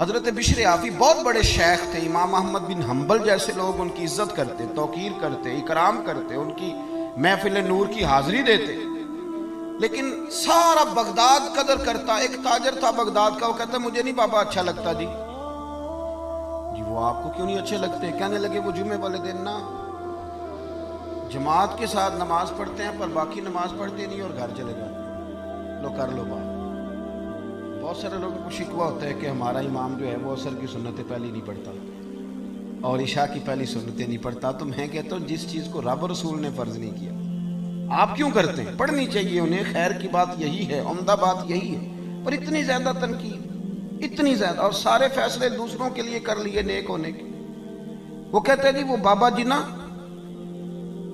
حضرت بشر آفی بہت بڑے شیخ تھے، امام احمد بن حنبل جیسے لوگ ان کی عزت کرتے، توقیر کرتے، اکرام کرتے، ان کی محفل نور کی حاضری دیتے، لیکن سارا بغداد قدر کرتا۔ ایک تاجر تھا بغداد کا، وہ کہتا مجھے نہیں بابا اچھا لگتا جی وہ آپ کو کیوں نہیں اچھے لگتے؟ کہنے لگے وہ جمعے والے دن نا جماعت کے ساتھ نماز پڑھتے ہیں پر باقی نماز پڑھتے نہیں اور گھر چلے جاتے ہیں، لو کر لو بات۔ بہت سارے لوگوں کو شکوہ ہوتا ہے کہ ہمارا امام جو ہے وہ عصر کی سنتیں پہلی نہیں پڑھتا اور عشاء کی پہلی سنتیں نہیں پڑھتا۔ تو میں کہتا ہوں جس چیز کو رب رسول نے فرض نہیں کیا آپ کیوں کرتے ہیں؟ پڑھنی چاہیے انہیں، خیر کی بات یہی ہے، عمدہ بات یہی ہے، پر اتنی زیادہ تنقید، اتنی زیادہ، اور سارے فیصلے دوسروں کے لیے کر لیے نیک ہونے کے۔ وہ کہتے ہیں جی وہ بابا جی نا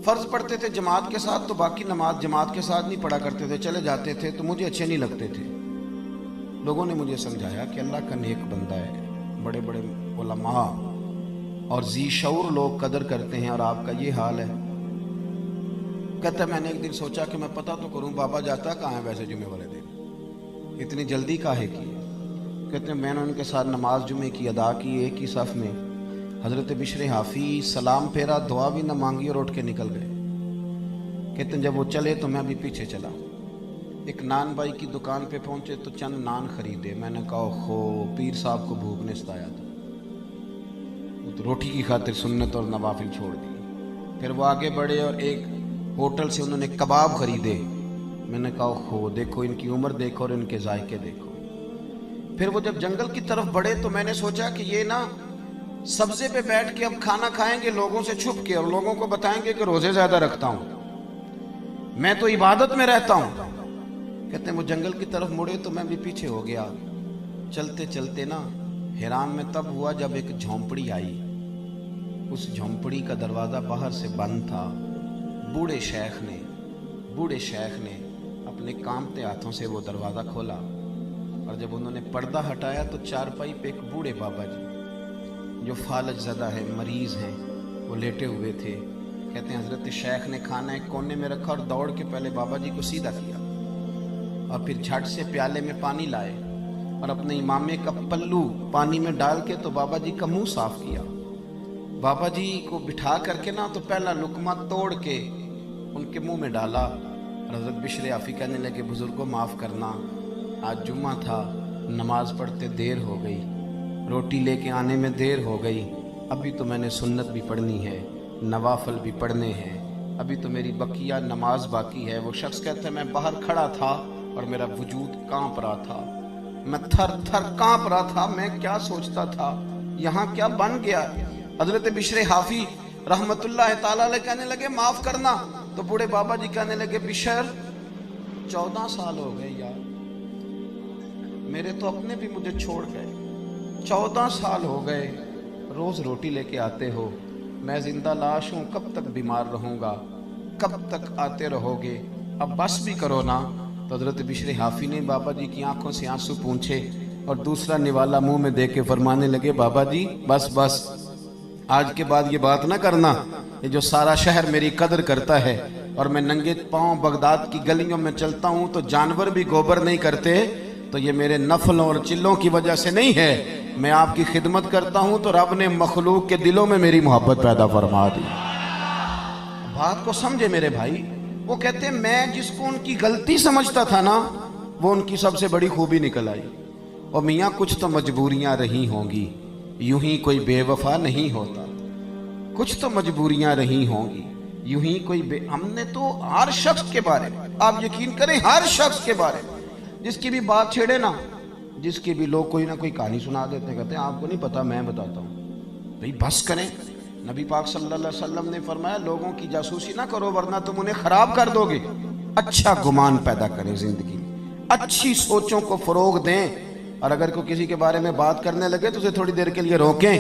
فرض پڑھتے تھے جماعت کے ساتھ تو باقی نماز جماعت کے ساتھ نہیں پڑھا کرتے تھے، چلے جاتے تھے تو مجھے اچھے نہیں لگتے تھے۔ لوگوں نے مجھے سمجھایا کہ اللہ کا نیک بندہ ہے، بڑے بڑے علماء اور ذی شعور لوگ قدر کرتے ہیں اور آپ کا یہ حال ہے۔ کہتا ہے میں نے ایک دن سوچا کہ میں پتہ تو کروں بابا جاتا کہاں ہے ویسے جمعے والے دن، اتنی جلدی کاہے کی ہے؟ کہتے ہیں میں نے ان کے ساتھ نماز جمعے کی ادا کی، ایک ہی صف میں حضرت بشر حافی سلام پھیرا، دعا بھی نہ مانگی اور اٹھ کے نکل گئے۔ کہتے ہیں جب وہ چلے تو میں بھی پیچھے چلا، ایک نان بائی کی دکان پہ پہنچے تو چند نان خریدے۔ میں نے کہا خو پیر صاحب کو بھوک نے ستایا تھا، وہ تو روٹی کی خاطر سنت اور نوافل چھوڑ دی۔ پھر وہ آگے بڑھے اور ایک ہوٹل سے انہوں نے کباب خریدے۔ میں نے کہا خو دیکھو ان کی عمر دیکھو اور ان کے ذائقے دیکھو۔ پھر وہ جب جنگل کی طرف بڑھے تو میں نے سوچا کہ یہ نا سبزے پہ بیٹھ کے اب کھانا کھائیں گے لوگوں سے چھپ کے، اور لوگوں کو بتائیں گے کہ روزے زیادہ رکھتا ہوں، میں تو عبادت میں رہتا ہوں۔ کہتے ہیں وہ جنگل کی طرف مڑے تو میں بھی پیچھے ہو گیا۔ چلتے چلتے نا حیران میں تب ہوا جب ایک جھونپڑی آئی، اس جھونپڑی کا دروازہ باہر سے بند تھا۔ بوڑھے شیخ نے اپنے کانپتے ہاتھوں سے وہ دروازہ کھولا، اور جب انہوں نے پردہ ہٹایا تو چارپائی پہ ایک بوڑھے بابا جی جو فالج زدہ ہے، مریض ہیں، وہ لیٹے ہوئے تھے۔ کہتے ہیں حضرت شیخ نے کھانا ایک کونے میں رکھا اور دوڑ کے پہلے بابا جی کو سیدھا کیا اور پھر جھٹ سے پیالے میں پانی لائے اور اپنے امامے کا پلو پانی میں ڈال کے تو بابا جی کا منہ صاف کیا۔ بابا جی کو بٹھا کر کے نا تو پہلا لقمہ توڑ کے ان کے منہ میں ڈالا، اور حضرت بشر آفی کہنے لگے بزرگوں معاف کرنا، آج جمعہ تھا، نماز پڑھتے دیر ہو گئی، روٹی لے کے آنے میں دیر ہو گئی، ابھی تو میں نے سنت بھی پڑھنی ہے، نوافل بھی پڑھنے ہیں، ابھی تو میری بقیہ نماز باقی ہے۔ وہ شخص کہتا ہے میں باہر کھڑا تھا اور میرا وجود کانپ رہا تھا، میں تھر تھر کانپ رہا تھا، میں کیا سوچتا تھا، یہاں کیا بن گیا۔ حضرت بشر حافی رحمت اللہ تعالیٰ علیہ کہنے لگے معاف کرنا، تو بوڑھے بابا جی کہنے لگے بشر 14 سال ہو گئے یار، میرے تو اپنے بھی مجھے چھوڑ گئے، 14 سال ہو گئے، روز روٹی لے کے آتے ہو، میں زندہ لاش ہوں، کب تک بیمار رہوں گا، کب تک آتے رہو گے، اب بس بھی کرو نا۔ تو حضرت بشر حافی نے بابا جی کی آنکھوں سے آنسو پونچھے اور دوسرا نوالا منہ میں دے کے فرمانے لگے بابا جی بس بس، آج کے بعد یہ بات نہ کرنا، یہ جو سارا شہر میری قدر کرتا ہے اور میں ننگے پاؤں بغداد کی گلیوں میں چلتا ہوں تو جانور بھی گوبر نہیں کرتے، تو یہ میرے نفلوں اور چلوں کی وجہ سے نہیں ہے، میں آپ کی خدمت کرتا ہوں تو رب نے مخلوق کے دلوں میں میری محبت پیدا فرما دی۔ بات کو سمجھے میرے بھائی، وہ کہتے ہیں میں جس کو ان کی غلطی سمجھتا تھا نا وہ ان کی سب سے بڑی خوبی نکل آئی۔ اور میاں کچھ تو مجبوریاں رہی ہوں گی، یوں ہی کوئی بے وفا نہیں ہوتا، کچھ تو مجبوریاں رہی ہوں گی، یوں ہی کوئی ہم نے تو ہر شخص کے بارے میں، آپ یقین کریں ہر شخص کے بارے میں جس کی بھی بات چھیڑے نا، جس کی بھی لوگ کوئی نہ کوئی کہانی سنا دیتے ہیں، کہتے ہیں آپ کو نہیں پتا میں بتاتا ہوں، بھئی بس کریں۔ نبی پاک صلی اللہ علیہ وسلم نے فرمایا لوگوں کی جاسوسی نہ کرو ورنہ تم انہیں خراب کر دو گے، اچھا گمان پیدا کریں زندگی میں، اچھی سوچوں کو فروغ دیں، اور اگر کوئی کسی کے بارے میں بات کرنے لگے تو اسے تھوڑی دیر کے لیے روکیں،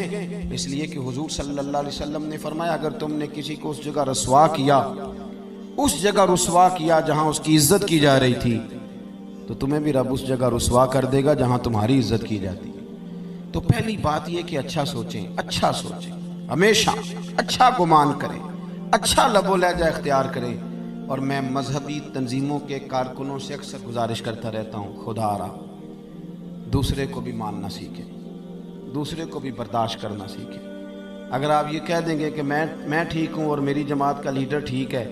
اس لیے کہ حضور صلی اللہ علیہ وسلم نے فرمایا اگر تم نے کسی کو اس جگہ رسوا کیا جہاں اس کی عزت کی جا رہی تھی تو تمہیں بھی رب اس جگہ رسوا کر دے گا جہاں تمہاری عزت کی جاتی ہے۔ تو پہلی بات یہ کہ اچھا سوچیں، ہمیشہ اچھا گمان کریں، اچھا لب و لہجہ اختیار کریں۔ اور میں مذہبی تنظیموں کے کارکنوں سے اکثر گزارش کرتا رہتا ہوں خدا را دوسرے کو بھی ماننا سیکھیں، دوسرے کو بھی برداشت کرنا سیکھیں۔ اگر آپ یہ کہہ دیں گے کہ میں ٹھیک ہوں اور میری جماعت کا لیڈر ٹھیک ہے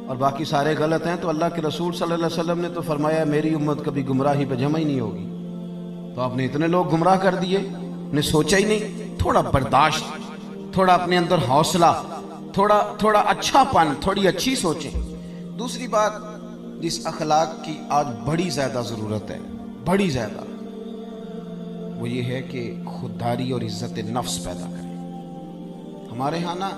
اور باقی سارے غلط ہیں، تو اللہ کے رسول صلی اللہ علیہ وسلم نے تو فرمایا میری امت کبھی گمراہی پہ جمع ہی نہیں ہوگی۔ تو آپ نے اتنے لوگ گمراہ کر دیے، نے سوچا ہی نہیں۔ تھوڑا برداشت، تھوڑا اپنے اندر حوصلہ، تھوڑا اچھا پن، تھوڑی اچھی سوچیں۔ دوسری بات جس اخلاق کی آج بڑی زیادہ ضرورت ہے، بڑی زیادہ، وہ یہ ہے کہ خودداری اور عزت نفس پیدا کریں۔ ہمارے ہاں نا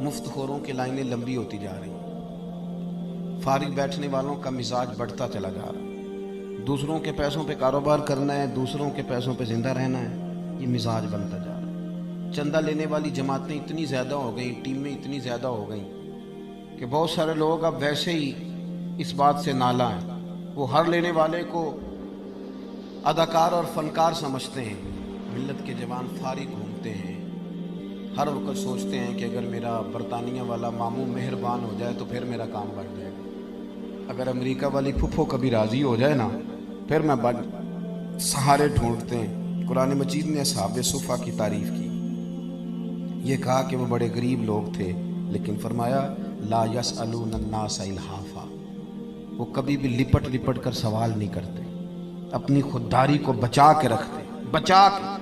مفت خوروں کی لائنیں لمبی ہوتی جا رہی ہیں، فارغ بیٹھنے والوں کا مزاج بڑھتا چلا جا رہا ہے، دوسروں کے پیسوں پہ کاروبار کرنا ہے، دوسروں کے پیسوں پہ زندہ رہنا ہے، یہ مزاج بنتا جا رہا ہے۔ چندہ لینے والی جماعتیں اتنی زیادہ ہو گئیں، ٹیمیں اتنی زیادہ ہو گئیں کہ بہت سارے لوگ اب ویسے ہی اس بات سے نالاں ہیں، وہ ہر لینے والے کو اداکار اور فنکار سمجھتے ہیں۔ ملت کے جوان فارغ گھومتے ہیں، ہر وقت سوچتے ہیں کہ اگر میرا برطانیہ والا ماموں مہربان ہو جائے تو پھر میرا کام بڑھ جائے گا، اگر امریکہ والی پھپھو کبھی راضی ہو جائے نا پھر میں سہارے ڈھونڈتے ہیں۔ قرآن مجید نے اصحاب صفا کی تعریف کی، یہ کہا کہ وہ بڑے غریب لوگ تھے، لیکن فرمایا لا یسألون الناس الحافا، وہ کبھی بھی لپٹ لپٹ کر سوال نہیں کرتے، اپنی خودداری کو بچا کے رکھتے، بچا کے۔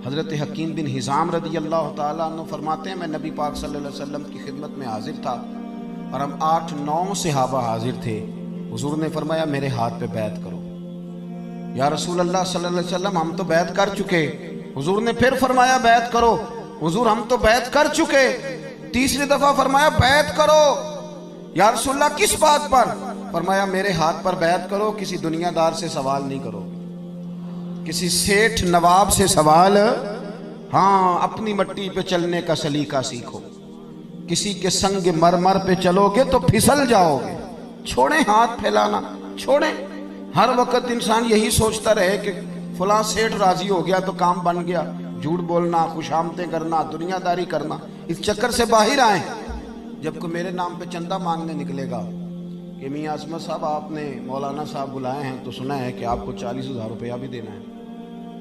حضرت حکیم بن حزام رضی اللہ تعالیٰ عنہ فرماتے ہیں میں نبی پاک صلی اللہ علیہ وسلم کی خدمت میں حاضر تھا اور ہم 8-9 صحابہ حاضر تھے۔ حضور نے فرمایا میرے ہاتھ پہ بیعت کرو۔ یا رسول اللہ صلی اللہ علیہ وسلم ہم تو بیعت کر چکے۔ حضور نے پھر فرمایا بیعت کرو۔ حضور ہم تو بیعت کر چکے۔ تیسری دفعہ فرمایا بیعت کرو۔ یا رسول اللہ کس بات پر؟ فرمایا میرے ہاتھ پر بیعت کرو، کسی دنیا دار سے سوال نہیں کرو، کسی سیٹھ نواب سے سوال، ہاں اپنی مٹی پہ چلنے کا سلیقہ سیکھو، کسی کے سنگ مرمر پہ چلو گے تو پھسل جاؤ گے۔ چھوڑیں ہاتھ پھیلانا، چھوڑیں۔ ہر وقت انسان یہی سوچتا رہے کہ فلاں سیٹھ راضی ہو گیا تو کام بن گیا، جھوٹ بولنا، خوشامدیں کرنا، دنیا داری کرنا، اس چکر سے باہر آئیں۔ جب کوئی میرے نام پہ چندہ مانگنے نکلے گا کہ میاں عصمت صاحب آپ نے مولانا صاحب بلائے ہیں تو سنا ہے کہ آپ کو 40,000 روپیہ بھی دینا ہے،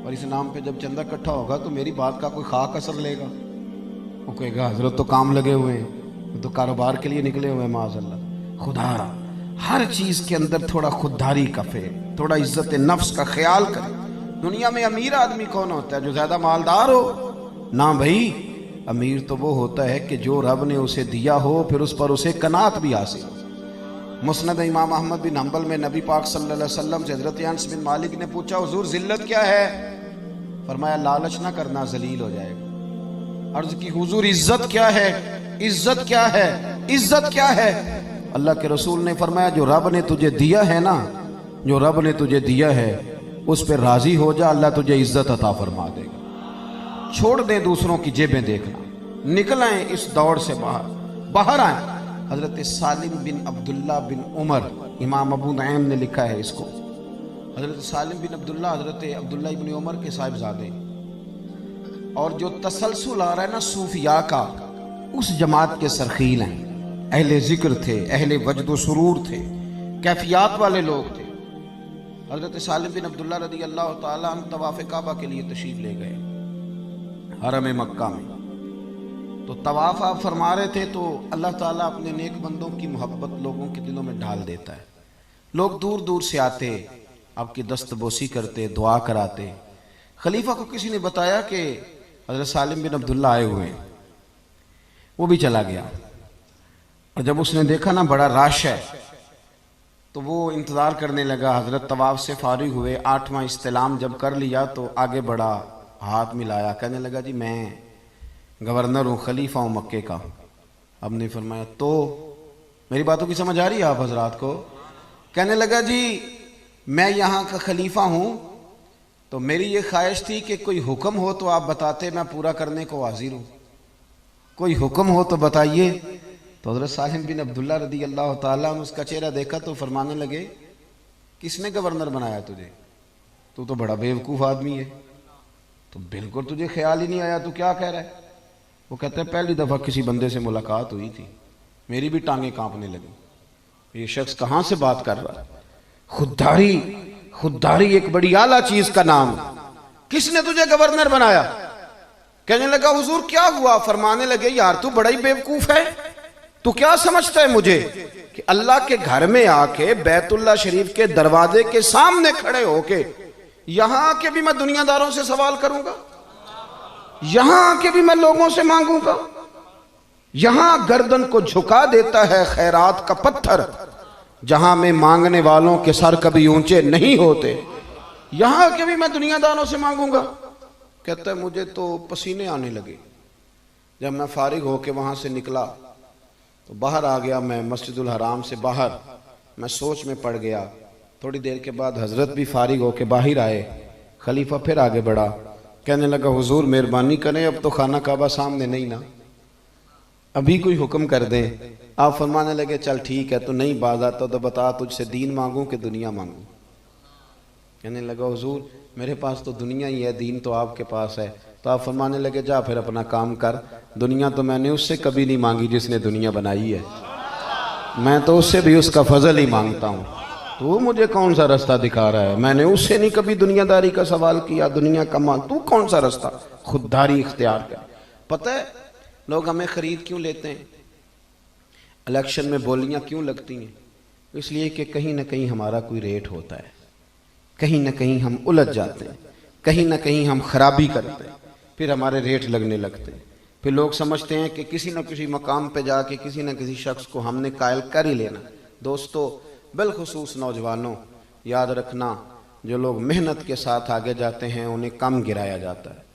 اور اس نام پہ جب چندہ اکٹھا ہوگا تو میری بات کا کوئی خاک اثر لے گا؟ وہ کہے گا حضرت تو کام لگے ہوئے ہیں، وہ تو کاروبار کے لیے نکلے ہوئے ہیں معاذ اللہ۔ خدا ہر چیز کے اندر تھوڑا خودداری کا فعل، تھوڑا عزت نفس کا خیال کرے۔ دنیا میں امیر آدمی کون ہوتا ہے؟ جو زیادہ مالدار ہو؟ نہ بھائی، امیر تو وہ ہوتا ہے کہ جو رب نے اسے دیا ہو پھر اس پر اسے قناعت بھی حاصل ہو۔ مسند امام احمد بن حنبل میں نبی پاک صلی اللہ علیہ وسلم سے حضرت انس بن مالک نے پوچھا حضور ذلت کیا ہے؟ فرمایا لالچ نہ کرنا، ذلیل ہو جائے گا۔ عرض کی حضور عزت کیا ہے؟ عزت کیا ہے؟ عزت کیا ہے؟ اللہ کے رسول نے فرمایا جو رب نے تجھے دیا ہے نا، جو رب نے تجھے دیا ہے اس پہ راضی ہو جا، اللہ تجھے عزت عطا فرما دے گا۔ چھوڑ دیں دوسروں کی جیبیں دیکھنا، نکل آئیں اس دوڑ سے باہر آئیں۔ حضرت سالم بن عبداللہ بن عمر، امام ابو نعیم نے لکھا ہے اس کو، حضرت سالم بن عبداللہ حضرت عبداللہ ابن عمر کے صاحبزادے، اور جو تسلسل آ رہا ہے نا صوفیاء کا، اس جماعت کے سرخیل ہیں، اہل ذکر تھے، اہل وجد و سرور تھے، کیفیات والے لوگ تھے۔ حضرت سالم بن عبداللہ رضی اللہ تعالیٰ عنہ طواف کعبہ کے لیے تشریف لے گئے حرم مکہ میں، تو طواف آپ فرما رہے تھے تو اللہ تعالیٰ اپنے نیک بندوں کی محبت لوگوں کے دلوں میں ڈال دیتا ہے۔ لوگ دور دور سے آتے، آپ کی دست بوسی کرتے، دعا کراتے۔ خلیفہ کو کسی نے بتایا کہ حضرت سالم بن عبداللہ آئے ہوئے ہیں، وہ بھی چلا گیا، اور جب اس نے دیکھا نا بڑا رش ہے تو وہ انتظار کرنے لگا۔ حضرت طواف سے فارغ ہوئے، 8واں استلام جب کر لیا تو آگے بڑھا، ہاتھ ملایا، کہنے لگا جی میں گورنر ہوں، خلیفہ ہوں مکے کا۔ اب نے فرمایا تو میری باتوں کی سمجھ آ رہی ہے آپ حضرات کو؟ کہنے لگا جی میں یہاں کا خلیفہ ہوں تو میری یہ خواہش تھی کہ کوئی حکم ہو تو آپ بتاتے، میں پورا کرنے کو حاضر ہوں، کوئی حکم ہو تو بتائیے۔ تو حضرت سالم بن عبداللہ رضی اللہ تعالیٰ نے اس کا چہرہ دیکھا تو فرمانے لگے کس نے گورنر بنایا تجھے؟ تو بڑا بیوقوف آدمی ہے، تو بالکل تجھے خیال ہی نہیں آیا، تو کیا کہہ رہا ہے؟ وہ کہتا ہے پہلی دفعہ کسی بندے سے ملاقات ہوئی تھی، میری بھی ٹانگیں کانپنے لگی، یہ شخص کہاں سے بات کر رہا ہے؟ خودداری ایک بڑی اعلیٰ چیز کا نام ہے۔ کس نے تجھے گورنر بنایا؟ کہنے لگا حضور کیا ہوا؟ فرمانے لگے یار تو بڑا ہی بیوقوف ہے، تو کیا سمجھتا ہے مجھے کہ اللہ کے گھر میں آ کے بیت اللہ شریف کے دروازے کے سامنے کھڑے ہو کے یہاں آ کے بھی میں دنیا داروں سے سوال کروں گا، یہاں آ کے بھی میں لوگوں سے مانگوں گا؟ یہاں گردن کو جھکا دیتا ہے خیرات کا پتھر، جہاں میں مانگنے والوں کے سر کبھی اونچے نہیں ہوتے، یہاں آ کے بھی میں دنیا داروں سے مانگوں گا؟ کہتا ہے مجھے تو پسینے آنے لگے، جب میں فارغ ہو کے وہاں سے نکلا تو باہر آ گیا، میں مسجد الحرام سے باہر میں سوچ میں پڑ گیا۔ تھوڑی دیر کے بعد حضرت بھی فارغ ہو کے باہر آئے، خلیفہ پھر آگے بڑھا، کہنے لگا حضور مہربانی کریں، اب تو خانہ کعبہ سامنے نہیں نا، ابھی کوئی حکم کر دیں۔ آپ فرمانے لگے چل ٹھیک ہے، تو نہیں باز آتا تو بتا تجھ سے دین مانگوں کہ دنیا مانگوں؟ کہنے لگا حضور میرے پاس تو دنیا ہی ہے، دین تو آپ کے پاس ہے۔ تو آپ فرمانے لگے جا پھر اپنا کام کر، دنیا تو میں نے اس سے کبھی نہیں مانگی جس نے دنیا بنائی ہے، میں تو اس سے بھی اس کا فضل ہی مانگتا ہوں، تو وہ مجھے کون سا رستہ دکھا رہا ہے؟ میں نے اس سے نہیں کبھی دنیا داری کا سوال کیا، دنیا کا مال، تو کون سا رستہ خودداری اختیار کر؟ پتہ ہے لوگ ہمیں خرید کیوں لیتے ہیں، الیکشن میں بولیاں کیوں لگتی ہیں؟ اس لیے کہ کہیں نہ کہیں ہمارا کوئی ریٹ ہوتا ہے، کہیں نہ کہیں ہم الجھ جاتے ہیں، کہیں نہ کہیں ہم خرابی کرتے ہیں، پھر ہمارے ریٹ لگنے لگتے ہیں، پھر لوگ سمجھتے ہیں کہ کسی نہ کسی مقام پہ جا کے کسی نہ کسی شخص کو ہم نے قائل کر ہی لینا۔ دوستو بالخصوص نوجوانوں یاد رکھنا، جو لوگ محنت کے ساتھ آگے جاتے ہیں انہیں کم گرایا جاتا ہے۔